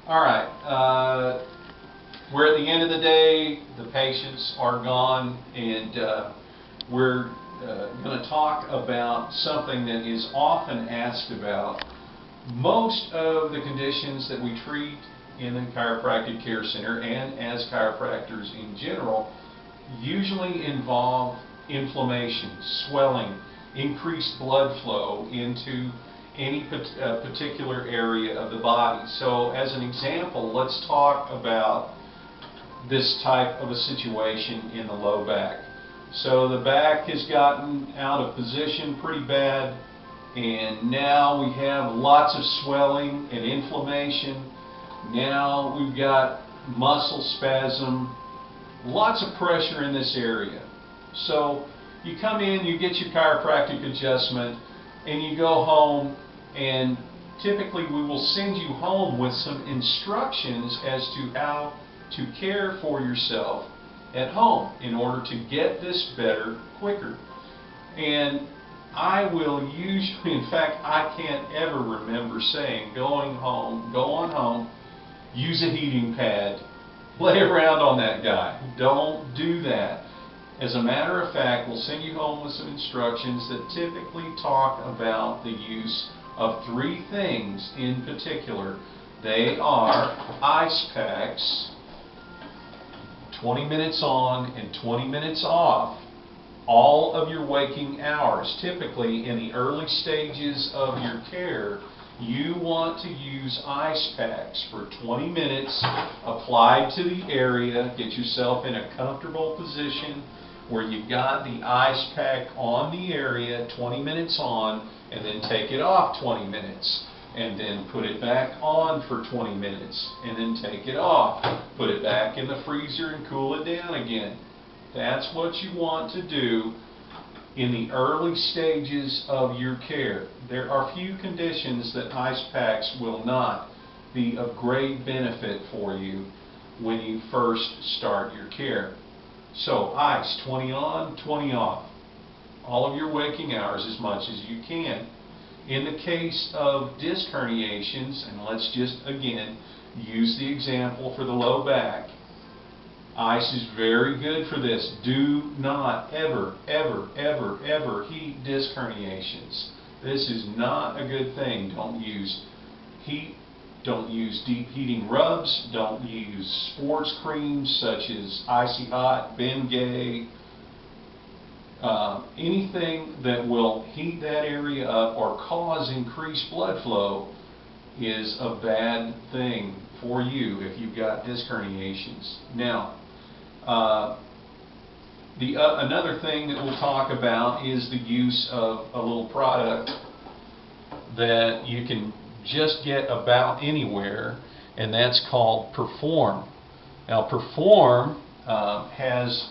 All right. We're at the end of the day. The patients are gone, and we're going to talk about something that is often asked about. Most of the conditions that we treat in the chiropractic care center and as chiropractors in general usually involve inflammation, swelling, increased blood flow into any particular area of the body. So as an example, let's talk about this type of a situation in the low back. So the back has gotten out of position pretty bad, and now we have lots of swelling and inflammation. Now we've got muscle spasm, lots of pressure in this area. So you come in, you get your chiropractic adjustment, and you go home, and typically we will send you home with some instructions as to how to care for yourself at home in order to get this better quicker. And I will usually, in fact, I can't ever remember saying go on home, use a heating pad, lay around on that guy. Don't do that. As a matter of fact, we'll send you home with some instructions that typically talk about the use of three things in particular. They are ice packs, 20 minutes on and 20 minutes off, all of your waking hours. Typically in the early stages of your care, you want to use ice packs for 20 minutes applied to the area. Get yourself in a comfortable position where you've got the ice pack on the area, 20 minutes on, and then take it off 20 minutes, and then put it back on for 20 minutes, and then take it off, put it back in the freezer and cool it down again. That's what you want to do in the early stages of your care. There are few conditions that ice packs will not be of great benefit for you when you first start your care. So ice, 20 on, 20 off, all of your waking hours as much as you can. In the case of disc herniations, and let's just again use the example for the low back, ice is very good for this. Do not ever, ever, ever, ever heat disc herniations. This is not a good thing. Don't use heat. Don't use deep heating rubs. Don't use sports creams such as Icy Hot, Bengay, anything that will heat that area up or cause increased blood flow is a bad thing for you if you've got disc herniations. Now, another thing that we'll talk about is the use of a little product that you can just get about anywhere, and that's called Perform. Now, Perform has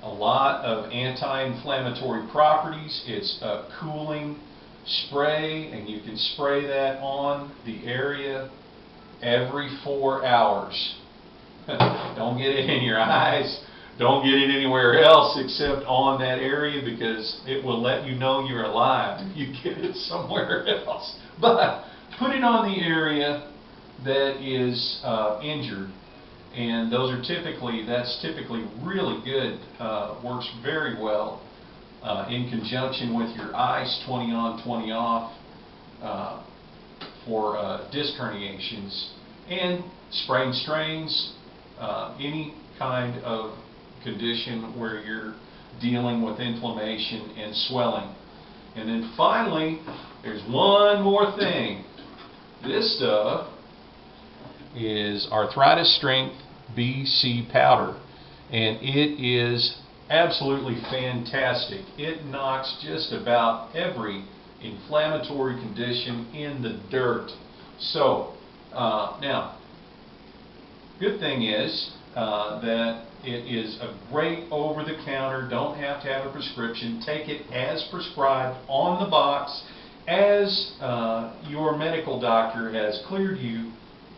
a lot of anti-inflammatory properties. It's a cooling spray, and you can spray that on the area every 4 hours. Don't get it in your eyes. Don't get it anywhere else except on that area, because it will let you know you're alive if you get it somewhere else. But put it on the area that is injured, and that's typically really good. Works very well in conjunction with your ice, 20 on, 20 off, for disc herniations, and sprain strains, any kind of condition where you're dealing with inflammation and swelling. And then finally, there's one more thing. This stuff is Arthritis Strength BC powder, and it is absolutely fantastic. It knocks just about every inflammatory condition in the dirt. So now, good thing is that it is a great over-the-counter. Don't have to have a prescription. Take it as prescribed on the box, as your medical doctor has cleared you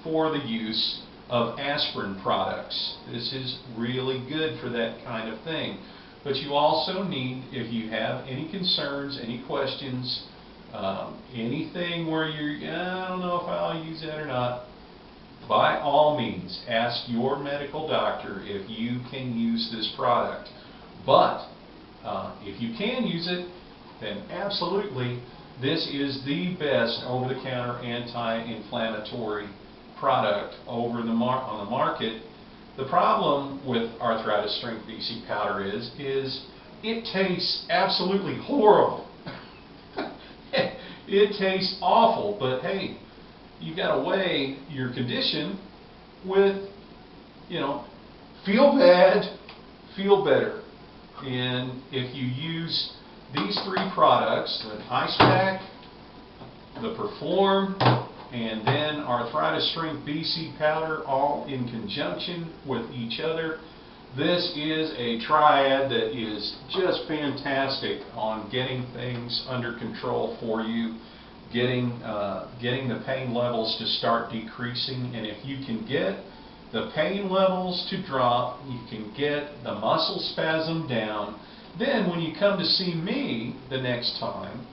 for the use of aspirin products. This is really good for that kind of thing. But you also need, if you have any concerns, any questions, anything where I don't know if I'll use that or not, by all means, ask your medical doctor if you can use this product. But if you can use it, then absolutely, this is the best over-the-counter anti-inflammatory product on the market. The problem with Arthritis Strength BC Powder is it tastes absolutely horrible. It tastes awful, but hey, you got to weigh your condition with, feel bad, feel better. And if you use these three products, the Ice Pack, the Perform, and then Arthritis Strength BC Powder, all in conjunction with each other, this is a triad that is just fantastic on getting things under control for you, getting the pain levels to start decreasing. And if you can get the pain levels to drop, you can get the muscle spasm down, then when you come to see me the next time,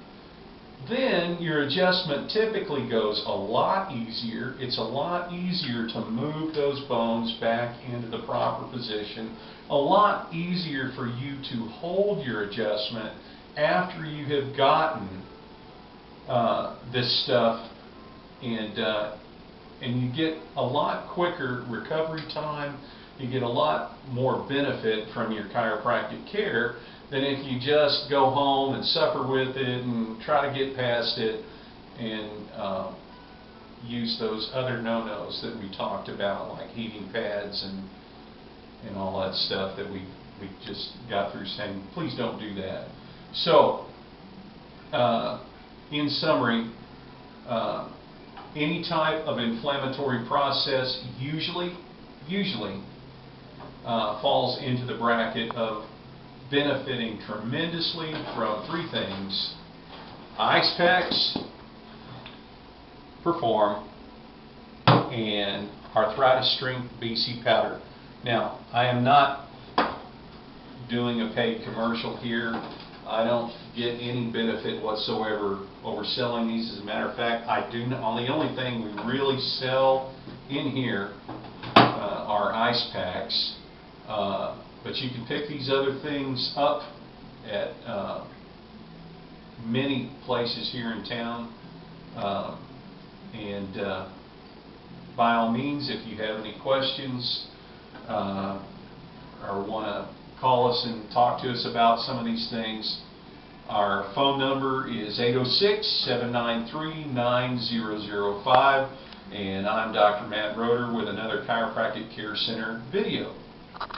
then your adjustment typically goes a lot easier. It's a lot easier to move those bones back into the proper position, a lot easier for you to hold your adjustment after you have gotten this stuff, and you get a lot quicker recovery time. You get a lot more benefit from your chiropractic care than if you just go home and suffer with it and try to get past it and use those other no-nos that we talked about, like heating pads and all that stuff that we just got through saying, please don't do that. So, in summary, any type of inflammatory process usually falls into the bracket of benefiting tremendously from three things: Ice Packs, Perform, and Arthritis Strength BC Powder. Now, I am not doing a paid commercial here. I don't get any benefit whatsoever over selling these. As a matter of fact, the only thing we really sell in here are Ice Packs. But you can pick these other things up at many places here in town. By all means, if you have any questions or want to call us and talk to us about some of these things, our phone number is 806-793-9005, and I'm Dr. Matt Roeder with another Chiropractic Care Center video.